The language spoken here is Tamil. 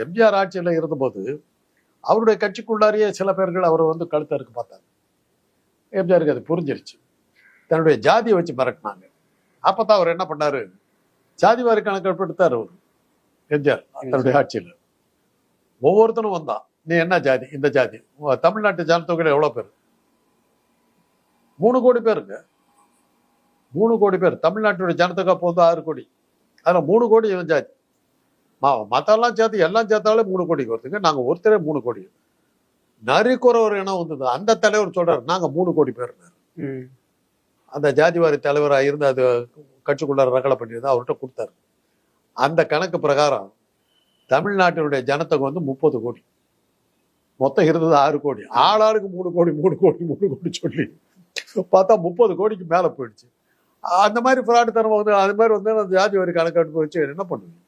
எம்ஜிஆர் ஆட்சியில் இருந்தபோது அவருடைய கட்சிக்குள்ளாரியே சில பேர்கள் அவரை வந்து கழுத்தறுக்க பார்த்தாங்க. எம்ஜிஆருக்கு அது புரிஞ்சிருச்சு. தன்னுடைய ஜாதியை வச்சு மிரட்டினாங்க. அப்பதான் அவர் என்ன பண்ணாரு, ஜாதிவாரி கணக்கெடுப்பு எடுத்தார் அவர் எம்ஜிஆர் தன்னுடைய ஆட்சியில். ஒவ்வொருத்தனும் வந்தான், நீ என்ன ஜாதி, இந்த ஜாதி. தமிழ்நாட்டு ஜனத்தொகையில் எவ்வளவு பேர்? 3 கோடி பேருங்க. 3 கோடி பேர். தமிழ்நாட்டுடைய ஜனத்தொகை அப்போ வந்து 6 கோடி. அதில் 3 கோடி இவன் ஜாதி. மற்றெல்லாம் சேர்த்து எல்லாம் சேர்த்தாலே 3 கோடிக்கு வருதுங்க. நாங்கள் ஒருத்தரே 3 கோடி. நரிக்குற ஒரு இனம் வந்தது. அந்த தலைவர் சொல்றாரு, நாங்கள் 3 கோடி பேர். அந்த ஜாதிவாரி தலைவராக இருந்து அது கட்சிக்குள்ளார ரகலை பண்ணியிருந்தா அவர்கிட்ட கொடுத்தாரு. அந்த கணக்கு பிரகாரம் தமிழ்நாட்டினுடைய ஜனத்தொகை வந்து 30 கோடி. மொத்தம் இருந்தது 6 கோடி. ஆளாளுக்கு 3 கோடி 3 கோடி 3 கோடி சொல்லி பார்த்தா 30 கோடிக்கு மேலே போயிடுச்சு. அந்த மாதிரி ஃப்ராடு தரம் வந்து அது மாதிரி வந்து அந்த ஜாதிவாரி கணக்கெடுப்பு வச்சு என்ன பண்ணுவீங்க?